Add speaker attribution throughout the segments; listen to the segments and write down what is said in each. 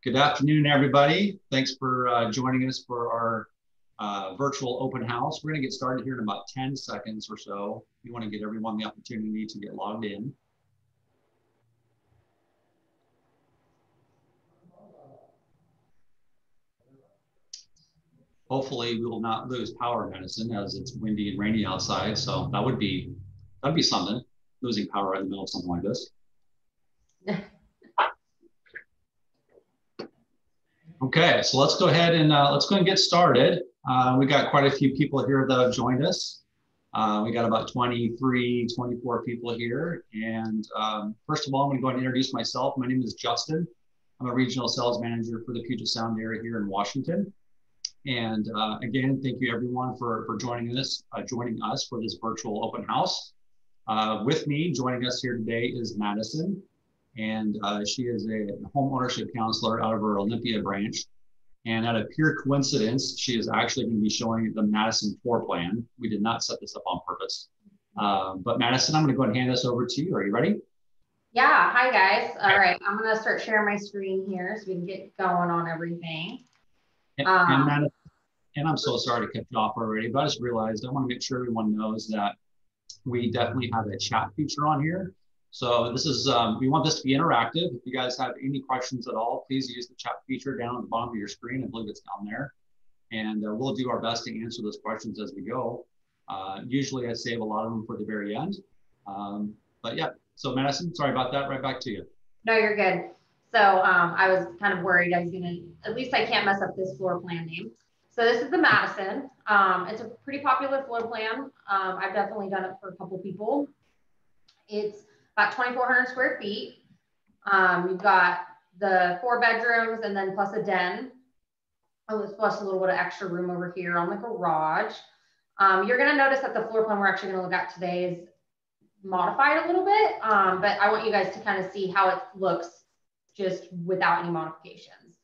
Speaker 1: Good afternoon, everybody. Thanks for joining us for our virtual open house. We're going to get started here in about 10 seconds or so. We want to get everyone the opportunity to get logged in. Hopefully, we will not lose power, Madison, as it's windy and rainy outside. So that'd be something, losing power in the middle of something like this. Okay, so let's go ahead and get started. We got quite a few people here that have joined us. We got about 23, 24 people here. And first of all, I'm going to go ahead and introduce myself. My name is Justin. I'm a regional sales manager for the Puget Sound area here in Washington. And again, thank you everyone for joining us for this virtual open house. With me, joining us here today is Madison. And she is a home ownership counselor out of her Olympia branch. And out of pure coincidence, she is actually going to be showing the Madison floor plan. We did not set this up on purpose. But Madison, I'm going to go ahead and hand this over to you. Are you ready?
Speaker 2: Yeah, hi guys. All right, I'm going to start sharing my screen here so we can get going on everything.
Speaker 1: And Madison, and I'm so sorry to cut you off already, but I just realized I want to make sure everyone knows that we definitely have a chat feature on here. So this is, we want this to be interactive. If you guys have any questions at all, please use the chat feature down at the bottom of your screen. I believe it's down there. And we'll do our best to answer those questions as we go. Usually I save a lot of them for the very end. But yeah, so Madison, sorry about that. Right back to you.
Speaker 2: No, you're good. So I was kind of worried I was going to, at least I can't mess up this floor plan name. So this is the Madison. It's a pretty popular floor plan. I've definitely done it for a couple people. It's about 2,400 square feet. You've got the 4 bedrooms and then plus a den. Plus a little bit of extra room over here on the garage. You're going to notice that the floor plan we're actually going to look at today is modified a little bit, but I want you guys to kind of see how it looks just without any modifications.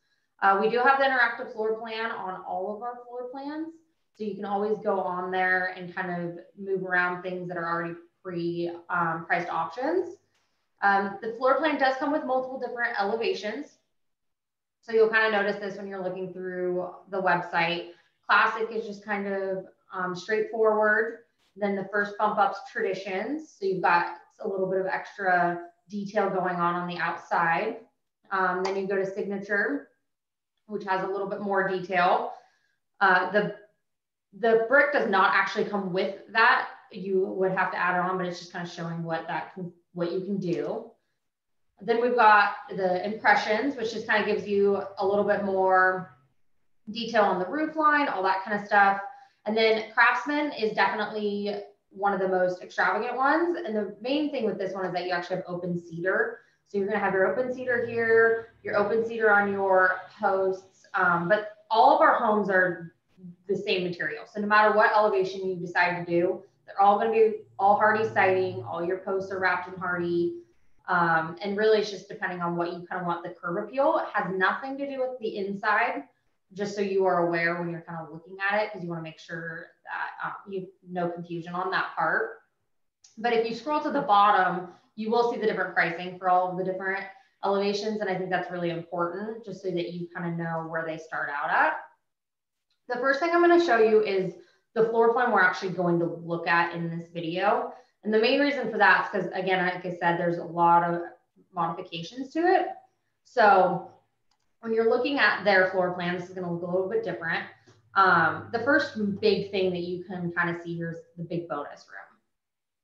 Speaker 2: We do have the interactive floor plan on all of our floor plans, so you can always go on there and kind of move around things that are already pre-priced options. The floor plan does come with multiple different elevations. So you'll kind of notice this when you're looking through the website. Classic is just kind of straightforward. Then the first bump up's traditions. So you've got a little bit of extra detail going on the outside. Then you go to signature, which has a little bit more detail. The brick does not actually come with that. You would have to add it on, but it's just kind of showing what you can do. Then we've got the impressions, which just kind of gives you a little bit more detail on the roof line, all that kind of stuff. And then Craftsman is definitely one of the most extravagant ones. And the main thing with this one is that you actually have open cedar. So you're going to have your open cedar here, your open cedar on your posts. But all of our homes are the same material. So no matter what elevation you decide to do, they're all going to be all hardy siding. All your posts are wrapped in hardy. And really it's just depending on what you kind of want the curb appeal. It has nothing to do with the inside, just so you are aware when you're kind of looking at it, because you want to make sure that you no confusion on that part. But if you scroll to the bottom, you will see the different pricing for all of the different elevations. And I think that's really important, just so that you kind of know where they start out at. The first thing I'm going to show you is the floor plan we're actually going to look at in this video. And the main reason for that is because, again, like I said, there's a lot of modifications to it. So when you're looking at their floor plan, this is going to look a little bit different. The first big thing that you can kind of see here is the big bonus room.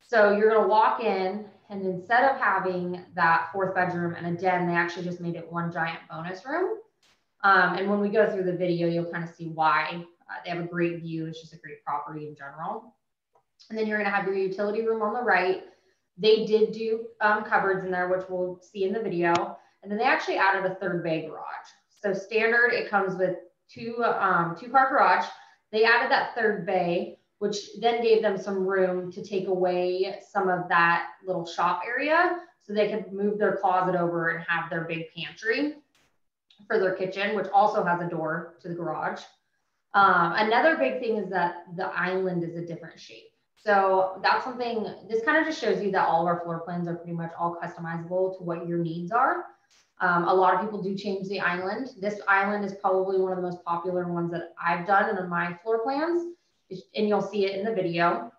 Speaker 2: So you're going to walk in, and instead of having that 4th bedroom and a den, they actually just made it one giant bonus room. And when we go through the video, you'll kind of see why. They have a great view. It's just a great property in general. And then you're going to have your utility room on the right. They did do cupboards in there, which we'll see in the video. And then they actually added a 3rd bay garage. So standard, it comes with two-car garage. They added that 3rd bay, which then gave them some room to take away some of that little shop area, so they could move their closet over and have their big pantry for their kitchen, which also has a door to the garage. Another big thing is that the island is a different shape. So that's something, this kind of just shows you that all of our floor plans are pretty much all customizable to what your needs are. A lot of people do change the island. This island is probably one of the most popular ones that I've done in my floor plans, and you'll see it in the video.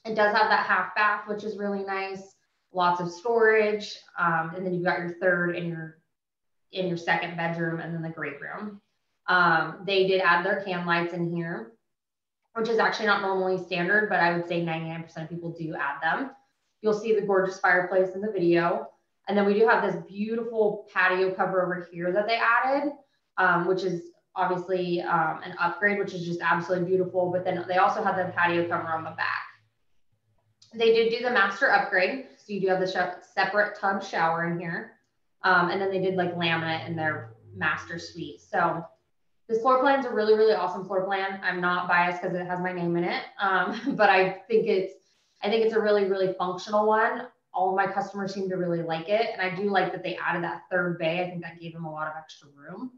Speaker 2: It does have that half bath, which is really nice. Lots of storage, and then you've got your third and your second bedroom, and then the great room. They did add their can lights in here, which is actually not normally standard, but I would say 99% of people do add them. You'll see the gorgeous fireplace in the video. And then we do have this beautiful patio cover over here that they added, which is obviously an upgrade, which is just absolutely beautiful. But then they also have the patio cover on the back. They did do the master upgrade. So you do have the separate tub shower in here. And then they did like laminate in their master suite. So this floor plan is a really, really awesome floor plan. I'm not biased because it has my name in it. But I think it's a really, really functional one. All of my customers seem to really like it. And I do like that they added that third bay. I think that gave them a lot of extra room.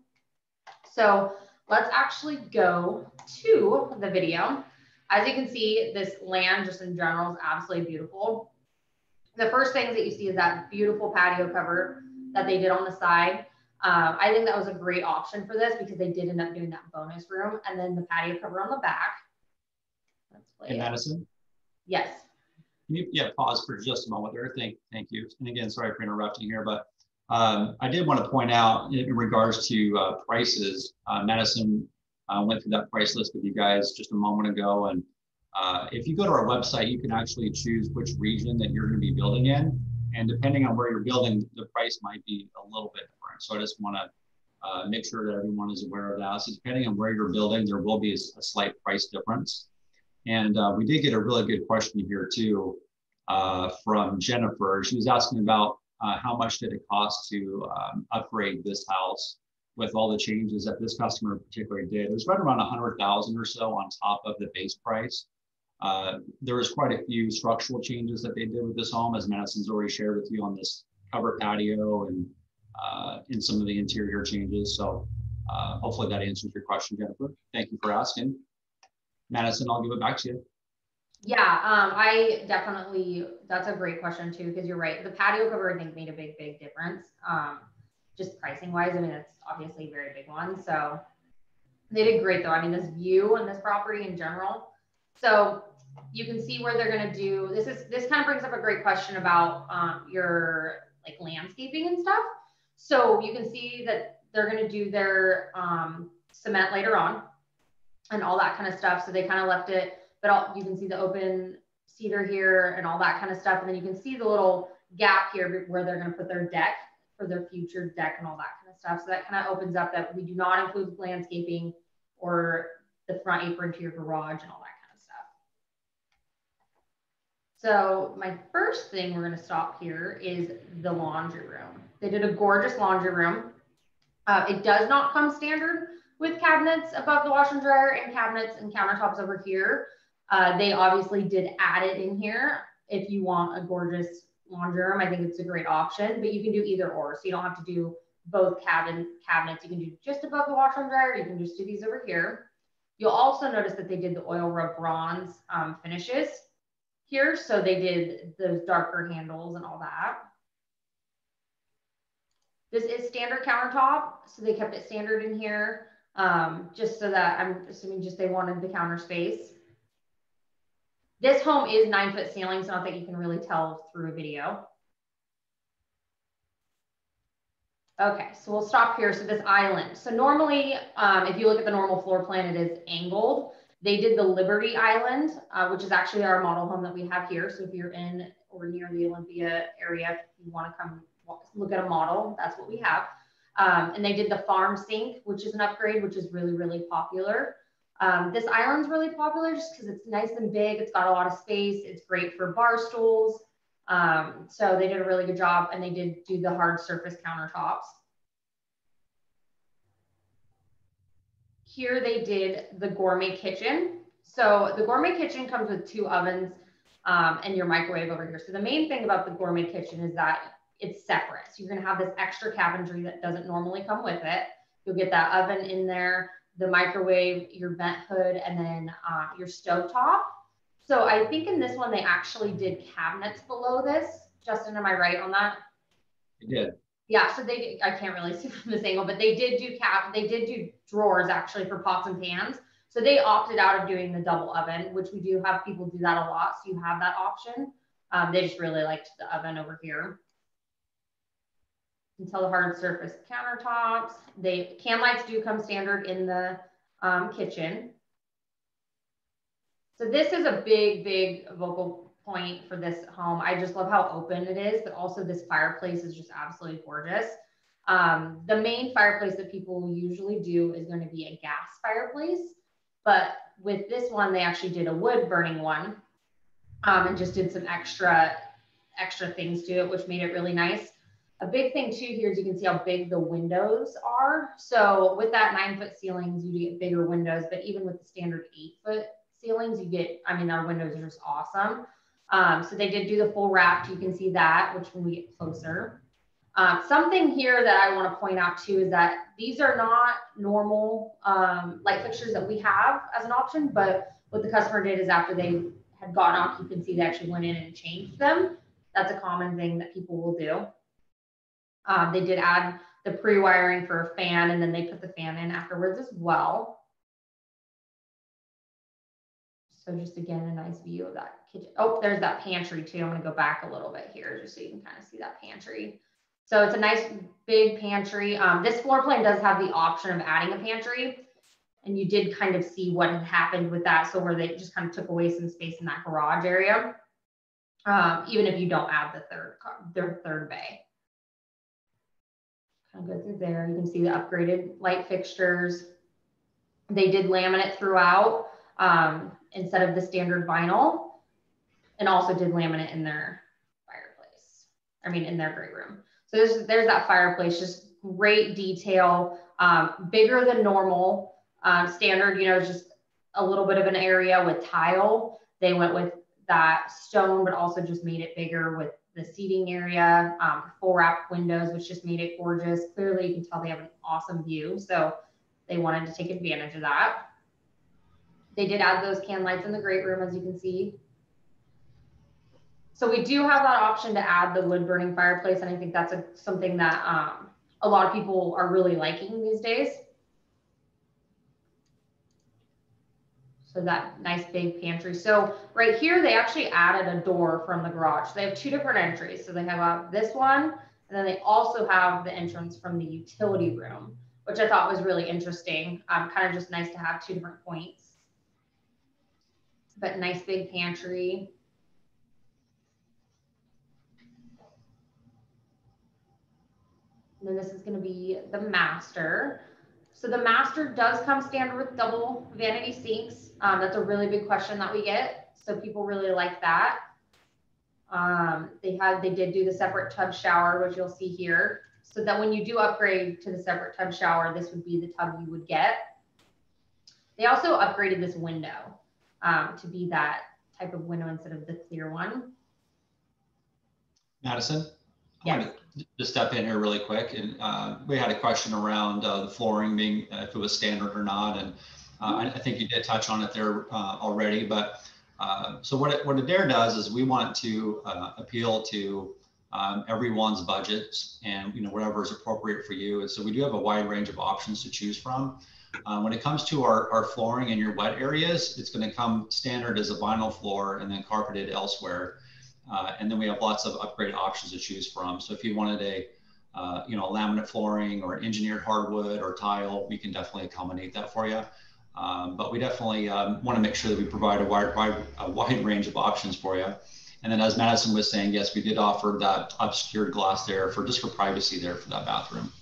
Speaker 2: So let's actually go to the video. As you can see, this land just in general is absolutely beautiful. The first things that you see is that beautiful patio cover that they did on the side. I think that was a great option for this because they did end up doing that bonus room and then the patio cover on the back. Let's play
Speaker 1: it. Madison?
Speaker 2: Yes.
Speaker 1: Can you pause for just a moment there? Thank you. And again, sorry for interrupting here, but I did want to point out in regards to prices, Madison went through that price list with you guys just a moment ago. And if you go to our website, you can actually choose which region that you're going to be building in. And depending on where you're building, the price might be a little bit different. So I just want to make sure that everyone is aware of that. So depending on where you're building, there will be a slight price difference. And we did get a really good question here too from Jennifer. She was asking about how much did it cost to upgrade this house with all the changes that this customer particularly did. It was right around 100,000 or so on top of the base price. There was quite a few structural changes that they did with this home, as Madison's already shared with you on this cover patio and in some of the interior changes. So hopefully that answers your question, Jennifer. Thank you for asking. Madison, I'll give it back to you.
Speaker 2: Yeah, that's a great question too, because you're right. The patio cover, I think, made a big, big difference. Just pricing wise, I mean, it's obviously a very big one. So they did great though. I mean, this view and this property in general. So you can see where they're going to do, this kind of brings up a great question about your like landscaping and stuff. So you can see that they're going to do their cement later on and all that kind of stuff. So they kind of left it, but you can see the open cedar here and all that kind of stuff. And then you can see the little gap here where they're going to put their deck for their future deck and all that kind of stuff. So that kind of opens up that we do not include landscaping or the front apron to your garage and all that kind of stuff. So my first thing we're going to stop here is the laundry room. They did a gorgeous laundry room. It does not come standard with cabinets above the washer and dryer and cabinets and countertops over here. They obviously did add it in here. If you want a gorgeous laundry room, I think it's a great option, but you can do either or. So you don't have to do both cabinets. You can do just above the washer and dryer. You can just do these over here. You'll also notice that they did the oil rub bronze finishes here. So they did those darker handles and all that. This is standard countertop. So they kept it standard in here. Just so that I'm assuming just they wanted the counter space. This home is 9-foot ceilings, not that you can really tell through a video. Okay, so we'll stop here. So this island. So normally, if you look at the normal floor plan, it is angled. They did the Liberty Island, which is actually our model home that we have here. So if you're in or near the Olympia area, if you want to come look at a model, that's what we have. And they did the farm sink, which is an upgrade, which is really, really popular. This island's really popular just because it's nice and big. It's got a lot of space. It's great for bar stools. So they did a really good job, and they did do the hard surface countertops. Here they did the Gourmet Kitchen. So the Gourmet Kitchen comes with 2 ovens and your microwave over here. So the main thing about the Gourmet Kitchen is that it's separate. So you're going to have this extra cabinetry that doesn't normally come with it. You'll get that oven in there, the microwave, your vent hood, and then your stovetop. So I think in this one, they actually did cabinets below this. Justin, am I right on that?
Speaker 1: They did.
Speaker 2: Yeah, so I can't really see from this angle, but they did do drawers actually for pots and pans. So they opted out of doing the double oven, which we do have people do that a lot. So you have that option. They just really liked the oven over here. Until the hard surface countertops. Can lights do come standard in the kitchen. So this is a big vocal point for this home. I just love how open it is, but also this fireplace is just absolutely gorgeous. The main fireplace that people usually do is going to be a gas fireplace, but with this one, they actually did a wood burning one and just did some extra things to it, which made it really nice. A big thing too here is you can see how big the windows are. So with that 9-foot ceilings, you get bigger windows, but even with the standard 8-foot ceilings, you get, I mean, our windows are just awesome. So they did do the full wrap. You can see that, which when we get closer. Something here that I want to point out too is that these are not normal light fixtures that we have as an option, but what the customer did is after they had gotten occupancy, they actually went in and changed them. That's a common thing that people will do. They did add the pre-wiring for a fan, and then they put the fan in afterwards as well. So just again, a nice view of that kitchen. Oh, there's that pantry too. I'm gonna go back a little bit here just so you can kind of see that pantry. So it's a nice big pantry. This floor plan does have the option of adding a pantry, and you did kind of see what had happened with that. So where they just kind of took away some space in that garage area, even if you don't add the third bay. Kind of go through there. You can see the upgraded light fixtures. They did laminate throughout instead of the standard vinyl, and also did laminate in their fireplace. I mean, in their great room. So there's that fireplace, just great detail, bigger than normal. Standard, you know, just a little bit of an area with tile. They went with that stone, but also just made it bigger with the seating area, full wrap windows, which just made it gorgeous. Clearly, you can tell they have an awesome view. So they wanted to take advantage of that. They did add those can lights in the great room, as you can see. So we do have that option to add the wood burning fireplace. And I think that's something that a lot of people are really liking these days. So that nice big pantry. So right here, they actually added a door from the garage. So they have two different entries. So they have this one, and then they also have the entrance from the utility room, which I thought was really interesting. Kind of just nice to have two different points. But nice big pantry. And then this is going to be the master. So the master does come standard with double vanity sinks. That's a really big question that we get. So people really like that. They did do the separate tub shower, which you'll see here. So that when you do upgrade to the separate tub shower, this would be the tub you would get. They also upgraded this window to be that type of window instead of the clear one.
Speaker 1: Madison?
Speaker 2: Yes.
Speaker 1: I wanted to just step in here really quick. And we had a question around the flooring being, if it was standard or not. And I think you did touch on it there already. But so what Adair does is we want to appeal to everyone's budgets and, you know, whatever is appropriate for you. And so we do have a wide range of options to choose from. When it comes to our flooring in your wet areas, it's going to come standard as a vinyl floor and then carpeted elsewhere. And then we have lots of upgrade options to choose from. So if you wanted a laminate flooring or engineered hardwood or tile, we can definitely accommodate that for you. But we definitely want to make sure that we provide a wide range of options for you. And then as Madison was saying, yes, we did offer that obscured glass there for privacy there for that bathroom.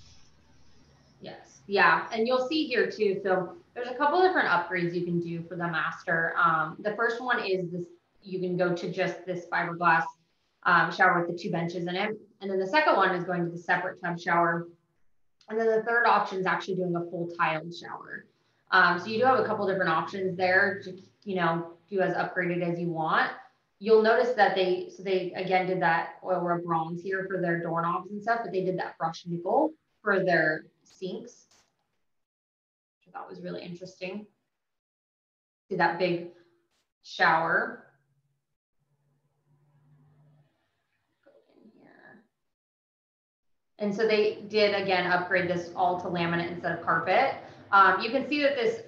Speaker 2: Yes, yeah, and you'll see here too. So there's a couple different upgrades you can do for the master. The first one is this. You can go to just this fiberglass shower with the 2 benches in it. And then the second one is going to the separate tub shower. And then the third option is actually doing a full tiled shower. So you do have a couple different options there to, you know, do as upgraded as you want. You'll notice that they again did that oil rub bronze here for their doorknobs and stuff, but they did that brushed nickel for their sinks, which I thought was really interesting. See that big shower. And so they did, again, upgrade this all to laminate instead of carpet. You can see that this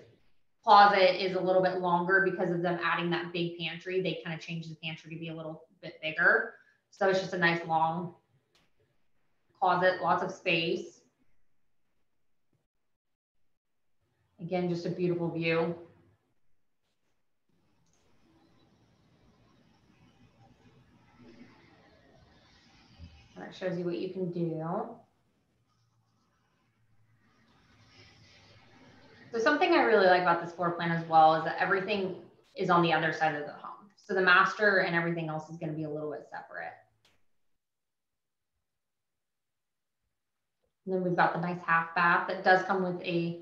Speaker 2: closet is a little bit longer because of them adding that big pantry. They kind of changed the pantry to be a little bit bigger. So it's just a nice long closet, lots of space. Again, just a beautiful view. That shows you what you can do. So something I really like about this floor plan as well is that everything is on the other side of the home. So the master and everything else is going to be a little bit separate. And then we've got the nice half bath that does come with a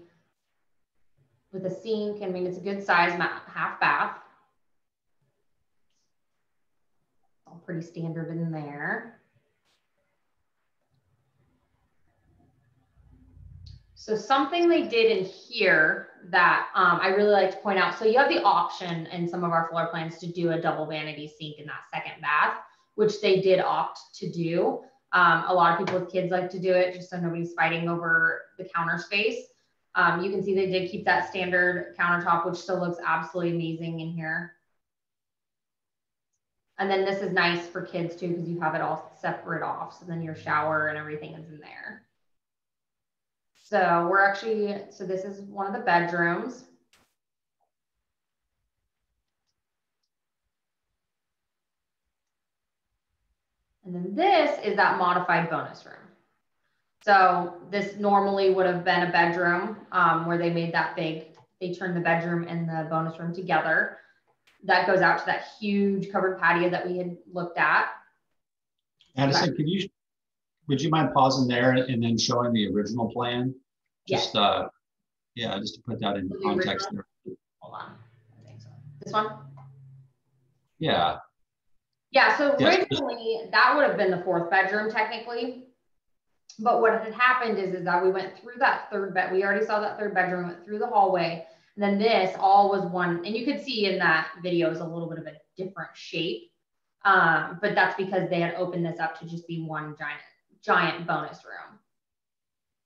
Speaker 2: sink. I mean, it's a good size half bath. All pretty standard in there. So something they did in here that I really like to point out. So you have the option in some of our floor plans to do a double vanity sink in that second bath, which they did opt to do. A lot of people with kids like to do it just so nobody's fighting over the counter space. You can see they did keep that standard countertop, which still looks absolutely amazing in here. And then this is nice for kids too, because you have it all separate off. So then your shower and everything is in there. So so this is one of the bedrooms. And then this is that modified bonus room. So this normally would have been a bedroom where they made that big, they turned the bedroom and the bonus room together. That goes out to that huge covered patio that we had looked at.
Speaker 1: Madison, would you mind pausing there and then showing the original plan? Just,
Speaker 2: yes.
Speaker 1: Yeah, just to put that in context there.
Speaker 2: Hold on, I think so. This one?
Speaker 1: Yeah.
Speaker 2: Yeah, so originally that would have been the fourth bedroom technically. But what had happened is that we went through that third bed. We already saw that third bedroom, went through the hallway. And then this all was one, and you could see in that video is a little bit of a different shape. But that's because they had opened this up to just be one giant bonus room.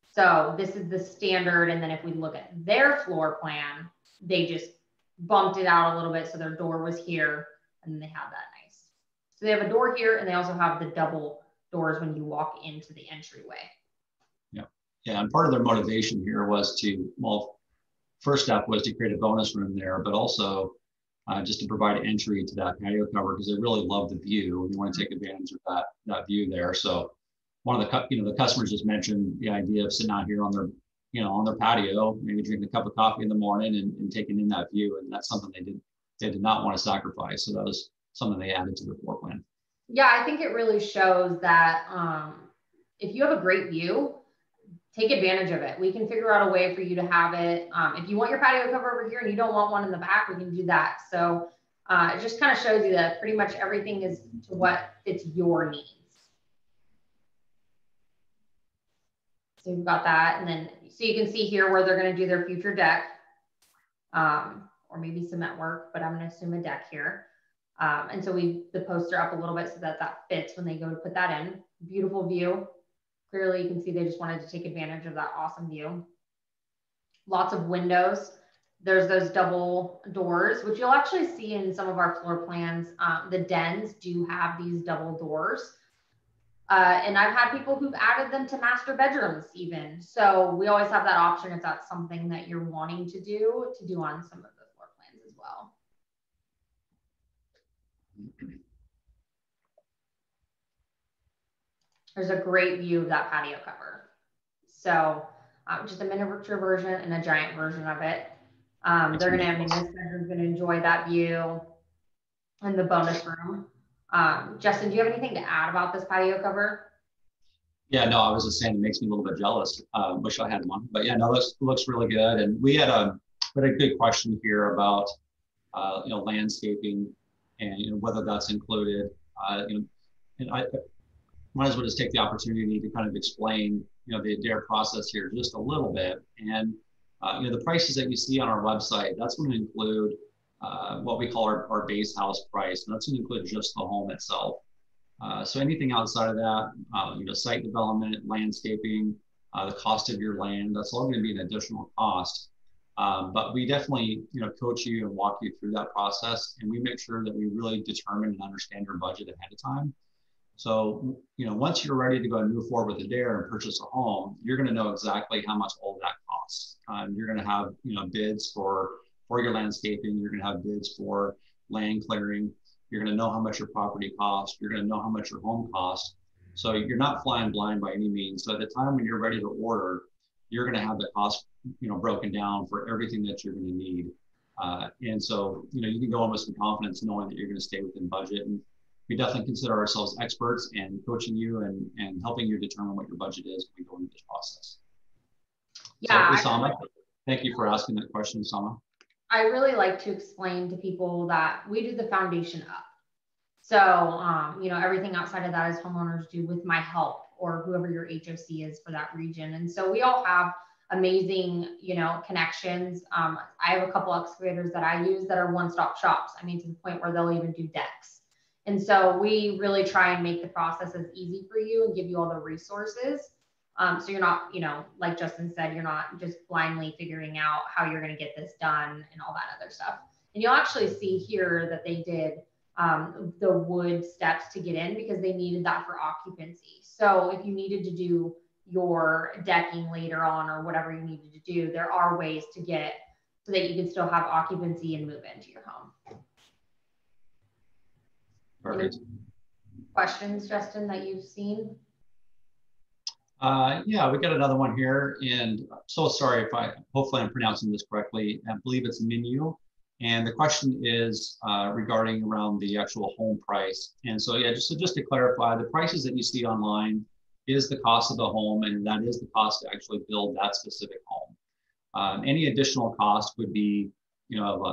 Speaker 2: So this is the standard. And then if we look at their floor plan, they just bumped it out a little bit. So their door was here and then they have that nice. So they have a door here and they also have the double doors when you walk into the entryway.
Speaker 1: Yeah. Yeah. And part of their motivation here was first step was to create a bonus room there, but also just to provide entry to that patio cover because they really love the view and you want to take advantage of that view there. So one of the customers just mentioned the idea of sitting out here on their patio, maybe drinking a cup of coffee in the morning and taking in that view. And that's something they did not want to sacrifice. So that was something they added to the floor plan.
Speaker 2: Yeah, I think it really shows that if you have a great view, take advantage of it. We can figure out a way for you to have it. If you want your patio cover over here and you don't want one in the back, we can do that. So it just kind of shows you that pretty much everything is to what fits your needs. So we've got that. And then, so you can see here where they're going to do their future deck or maybe cement work, but I'm going to assume a deck here. And so the poster up a little bit so that fits when they go to put that in. Beautiful view. Clearly you can see they just wanted to take advantage of that awesome view. Lots of windows. There's those double doors, which you'll actually see in some of our floor plans. The dens do have these double doors. And I've had people who've added them to master bedrooms even. So we always have that option if that's something that you're wanting to do on some of the floor plans as well. There's a great view of that patio cover. So just a miniature version and a giant version of it. They're going to, this bedroom's going to enjoy that view and the bonus room. Justin, do you have anything to add about this patio cover?
Speaker 1: Yeah, no, I was just saying it makes me a little bit jealous. Wish I had one, but yeah, no, looks really good. And we had a good question here about landscaping and whether that's included. And I might as well just take the opportunity to kind of explain the Adair process here just a little bit. And the prices that you see on our website, that's going to include what we call our base house price, and that's going to include just the home itself. So anything outside of that, site development, landscaping, the cost of your land, that's all going to be an additional cost. But we definitely, coach you and walk you through that process, and we make sure that we really determine and understand your budget ahead of time. So, once you're ready to go and move forward with Adair and purchase a home, you're going to know exactly how much all that costs. You're going to have, bids for your landscaping. You're going to have bids for land clearing. You're going to know how much your property costs. You're going to know how much your home costs. So you're not flying blind by any means. So at the time when you're ready to order, you're going to have the cost, broken down for everything that you're going to need. And so, you can go almost with confidence knowing that you're going to stay within budget. And we definitely consider ourselves experts in coaching you and helping you determine what your budget is when we go into this process.
Speaker 2: Yeah.
Speaker 1: So, Usama, thank you for asking that question, Usama.
Speaker 2: I really like to explain to people that we do the foundation up. So, everything outside of that is homeowners do with my help or whoever your HOC is for that region. And so we all have amazing, connections. I have a couple excavators that I use that are one-stop shops. I mean, to the point where they'll even do decks. And so we really try and make the process as easy for you and give you all the resources. So you're not, like Justin said, you're not just blindly figuring out how you're going to get this done and all that other stuff. And you'll actually see here that they did the wood steps to get in because they needed that for occupancy. So if you needed to do your decking later on or whatever you needed to do, there are ways to get so that you can still have occupancy and move into your home.
Speaker 1: Perfect.
Speaker 2: Questions, Justin, that you've seen?
Speaker 1: Yeah, we got another one here, and so sorry if hopefully I'm pronouncing this correctly. I believe it's Minu, and the question is regarding around the actual home price. And so yeah, just to clarify, the prices that you see online is the cost of the home, and that is the cost to actually build that specific home. Any additional cost would be,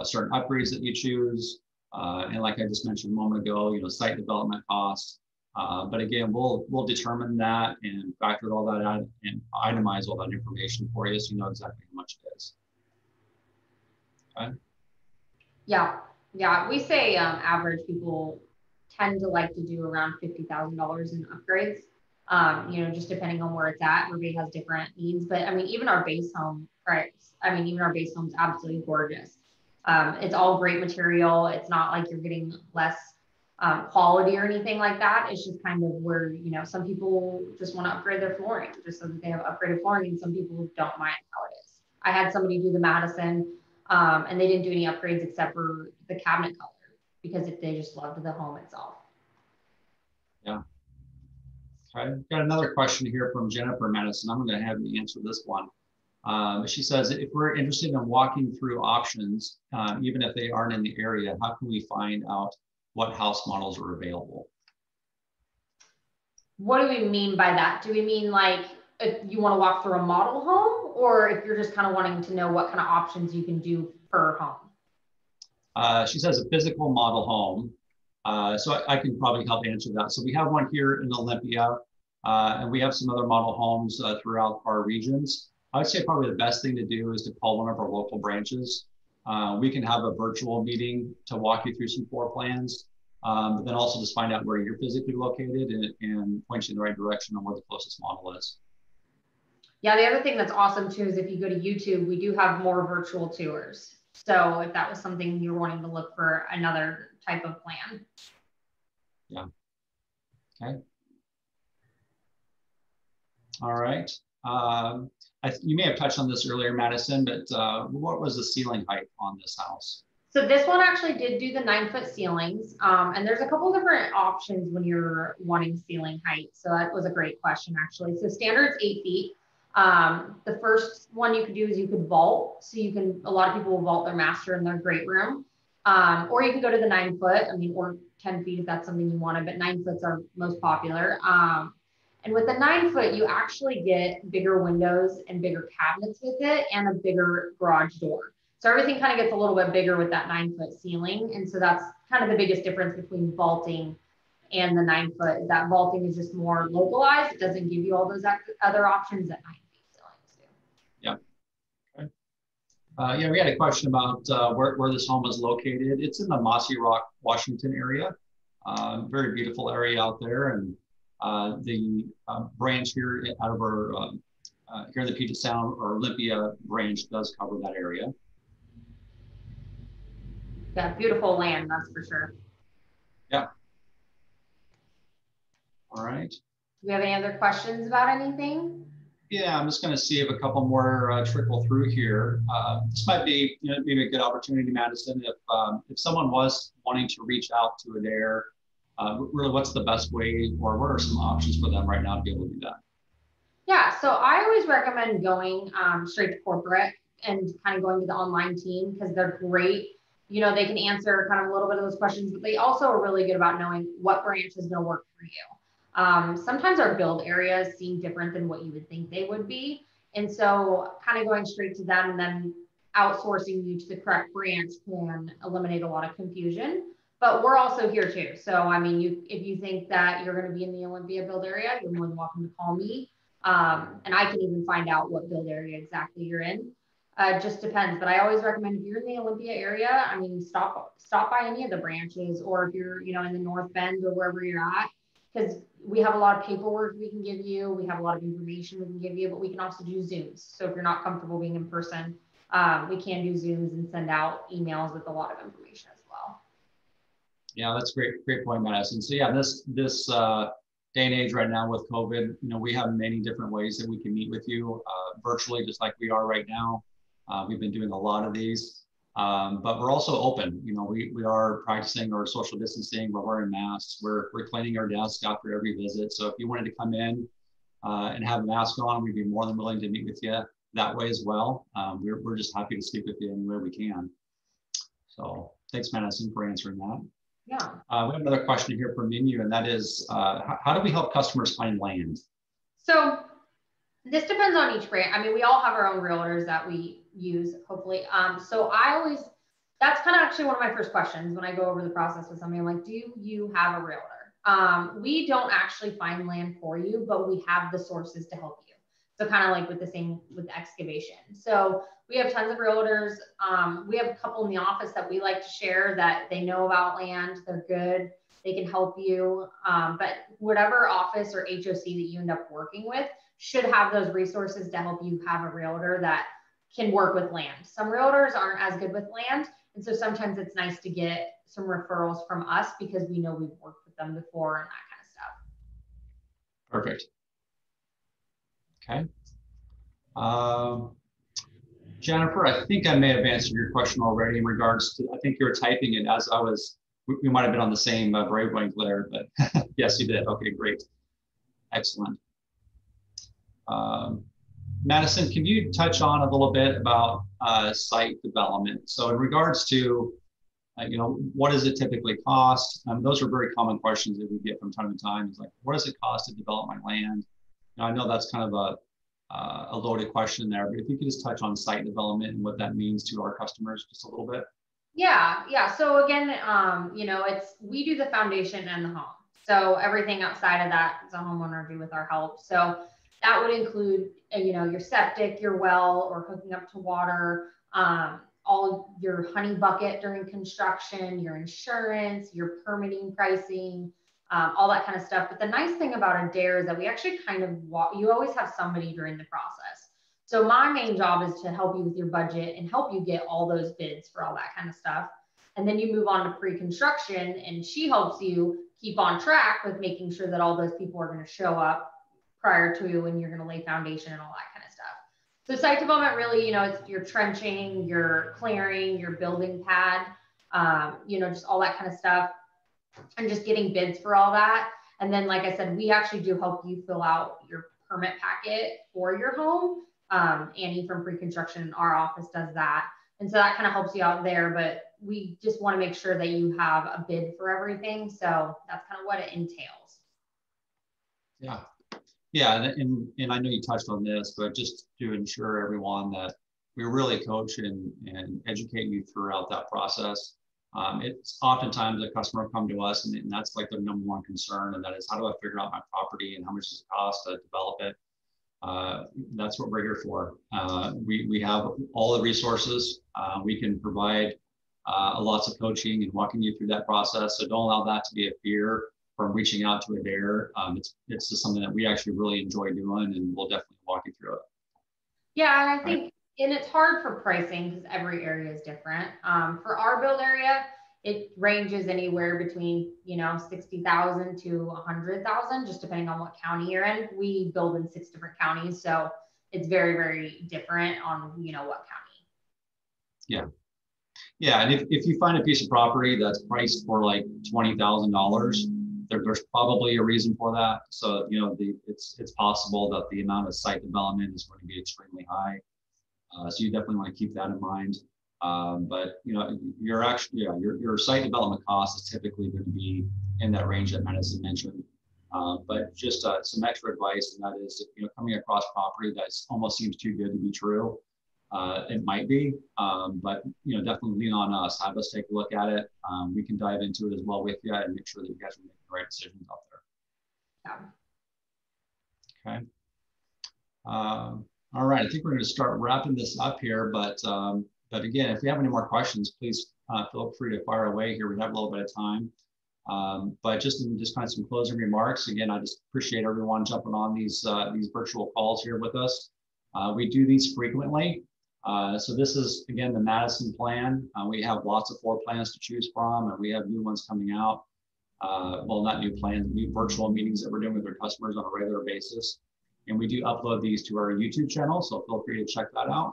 Speaker 1: certain upgrades that you choose. And like I just mentioned a moment ago, site development costs. But again, we'll determine that and factor all that out and itemize all that information for you so you know exactly how much it is. Okay.
Speaker 2: Yeah. We say average people tend to like to do around $50,000 in upgrades. Just depending on where it's at. Everybody has different needs, but I mean, even our base home price. I mean, even our base home is absolutely gorgeous. It's all great material. It's not like you're getting less quality or anything like that. It's just kind of where, some people just want to upgrade their flooring just so that they have upgraded flooring, and some people don't mind how it is. I had somebody do the Madison and they didn't do any upgrades except for the cabinet color because they just loved the home itself.
Speaker 1: Yeah. Okay. Got another question here from Jennifer Madison. I'm going to have you answer this one. She says, if we're interested in walking through options, even if they aren't in the area, how can we find out what house models are available?
Speaker 2: What do we mean by that? Do we mean like if you want to walk through a model home, or if you're just kind of wanting to know what kind of options you can do per home?
Speaker 1: She says a physical model home. So I can probably help answer that. So we have one here in Olympia, and we have some other model homes throughout our regions. I would say probably the best thing to do is to call one of our local branches. We can have a virtual meeting to walk you through some floor plans, but then also just find out where you're physically located and point you in the right direction on where the closest model is.
Speaker 2: Yeah, the other thing that's awesome too is if you go to YouTube, we do have more virtual tours. So if that was something you're wanting to look for another type of plan.
Speaker 1: Yeah. Okay. All right. You may have touched on this earlier, Madison, but what was the ceiling height on this house?
Speaker 2: So this one actually did do the 9-foot ceilings. And there's a couple of different options when you're wanting ceiling height. So that was a great question, actually. So standard's 8 feet. The first one you could do is you could vault. So a lot of people will vault their master in their great room. Or you can go to the 9 foot, or 10 feet if that's something you wanted, but 9 foot's are most popular. And with the 9 foot, you actually get bigger windows and bigger cabinets with it and a bigger garage door. So everything kind of gets a little bit bigger with that 9-foot ceiling. And so that's kind of the biggest difference between vaulting and the 9 foot. That vaulting is just more localized. It doesn't give you all those other options that 9 feet ceilings do.
Speaker 1: Yeah. Okay. Yeah, we had a question about where this home is located. It's in the Mossy Rock, Washington area. Very beautiful area out there, and the branch here out of our here in the Puget Sound or Olympia branch does cover that area.
Speaker 2: Yeah, beautiful land, that's for sure.
Speaker 1: Yeah. All right.
Speaker 2: Do we have any other questions about anything?
Speaker 1: Yeah, I'm just going to see if a couple more trickle through here. This might be, maybe a good opportunity, Madison, if someone was wanting to reach out to Adair, really, what's the best way, or what are some options for them right now to be able to do that?
Speaker 2: Yeah, so I always recommend going straight to corporate and kind of going to the online team because they're great. You know, they can answer kind of a little bit of those questions, but they also are really good about knowing what branch is going to work for you. Sometimes our build areas seem different than what you would think they would be. And so kind of going straight to them and then outsourcing you to the correct branch can eliminate a lot of confusion. But we're also here too. So, I mean, if you think that you're going to be in the Olympia build area, you're more than welcome to call me. And I can even find out what build area exactly you're in. It just depends. But I always recommend if you're in the Olympia area, I mean, stop by any of the branches, or if you're, in the North Bend or wherever you're at, because we have a lot of paperwork we can give you. We have a lot of information we can give you, but we can also do Zooms. So if you're not comfortable being in person, we can do Zooms and send out emails with a lot of information as well.
Speaker 1: Yeah, that's great point, Madison. So yeah, this day and age right now with COVID, we have many different ways that we can meet with you virtually, just like we are right now. We've been doing a lot of these, but we're also open. We are practicing our social distancing. We're wearing masks. We're cleaning our desk after every visit. So if you wanted to come in and have a mask on, we'd be more than willing to meet with you that way as well. We're just happy to speak with you anywhere we can. So thanks, Madison, for answering that.
Speaker 2: Yeah.
Speaker 1: We have another question here from Minu, and that is, how do we help customers find land?
Speaker 2: So this depends on each brand. I mean, we all have our own realtors that we use, hopefully. So that's kind of actually one of my first questions when I go over the process with somebody. I'm like, do you have a realtor? We don't actually find land for you, but we have the sources to help you. So kind of like with excavation. So we have tons of realtors. We have a couple in the office that we like to share that they know about land. They're good. They can help you. But whatever office or HOC that you end up working with should have those resources to help you have a realtor that can work with land. Some realtors aren't as good with land. And so sometimes it's nice to get some referrals from us because we know we've worked with them before and that kind of stuff.
Speaker 1: Perfect. Okay. Jennifer, I think I may have answered your question already in regards to, I think you were typing it as I was, we might have been on the same wavelength there, but yes, you did. Okay, great. Excellent. Madison, can you touch on a little bit about site development? So in regards to, what does it typically cost? Those are very common questions that we get from time to time. It's like, what does it cost to develop my land? Now, I know that's kind of a loaded question there, but if you could just touch on site development and what that means to our customers just a little bit.
Speaker 2: Yeah. So again, we do the foundation and the home. So everything outside of that is a homeowner do with our help. So that would include, your septic, your well, or hooking up to water, all your honey bucket during construction, your insurance, your permitting pricing, all that kind of stuff. But the nice thing about Adair is that we actually you always have somebody during the process. So my main job is to help you with your budget and help you get all those bids for all that kind of stuff. And then you move on to pre-construction, and she helps you keep on track with making sure that all those people are going to show up prior to when you're going to lay foundation and all that kind of stuff. So site development really, it's your trenching, your clearing, your building pad, just all that kind of stuff, and just getting bids for all that. And then, like I said, we actually do help you fill out your permit packet for your home. Annie from pre-construction in our office does that. And so that kind of helps you out there, but we just want to make sure that you have a bid for everything. So that's kind of what it entails.
Speaker 1: Yeah, and I know you touched on this, but just to ensure everyone that we really coach and educate you throughout that process. It's oftentimes a customer will come to us and that's like their number one concern, and that is, how do I figure out my property and how much does it cost to develop it? That's what we're here for. We have all the resources. We can provide lots of coaching and walking you through that process. So don't allow that to be a fear from reaching out to Adair. It's just something that we actually really enjoy doing, and we'll definitely walk you through it.
Speaker 2: Yeah, and I think, and it's hard for pricing because every area is different. For our build area, it ranges anywhere between, you know, 60,000 to 100,000, just depending on what county you're in. We build in 6 different counties, so it's very, very different on, you know, what county.
Speaker 1: Yeah. Yeah, and if you find a piece of property that's priced for like $20,000, there's probably a reason for that. So, you know, it's possible that the amount of site development is going to be extremely high. So you definitely want to keep that in mind. But you know, your site development cost is typically going to be in that range that Madison mentioned. But just some extra advice, and that is, if, you know, coming across property that almost seems too good to be true, it might be. But you know, definitely lean on us. Have us take a look at it. We can dive into it as well with you and make sure that you guys are making the right decisions out there. Okay. All right, I think we're going to start wrapping this up here, but again, if you have any more questions, please feel free to fire away here. We have a little bit of time, but just kind of some closing remarks. Again, I just appreciate everyone jumping on these virtual calls here with us. We do these frequently. So this is, again, the Madison Plan. We have lots of floor plans to choose from, and we have new ones coming out. Well, not new plans, new virtual meetings that we're doing with our customers on a regular basis. And we do upload these to our YouTube channel, so feel free to check that out.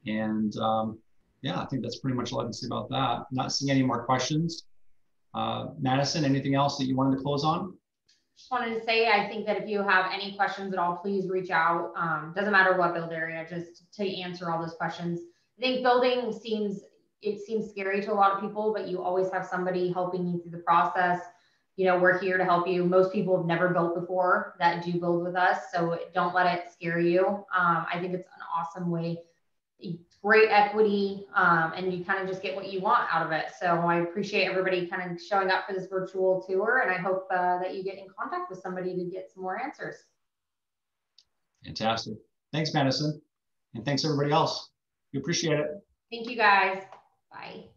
Speaker 1: And yeah, I think that's pretty much all I can say about that. I'm not seeing any more questions. Madison, anything else that you wanted to close on?
Speaker 2: Just wanted to say, I think that if you have any questions at all, please reach out. Doesn't matter what build area, just to answer all those questions. I think building seems scary to a lot of people, but you always have somebody helping you through the process. You know, we're here to help you. Most people have never built before that do build with us, so don't let it scare you. I think it's an awesome way. Great equity, and you kind of just get what you want out of it. So I appreciate everybody kind of showing up for this virtual tour, and I hope that you get in contact with somebody to get some more answers.
Speaker 1: Fantastic. Thanks, Madison. And thanks everybody else. We appreciate it.
Speaker 2: Thank you guys. Bye.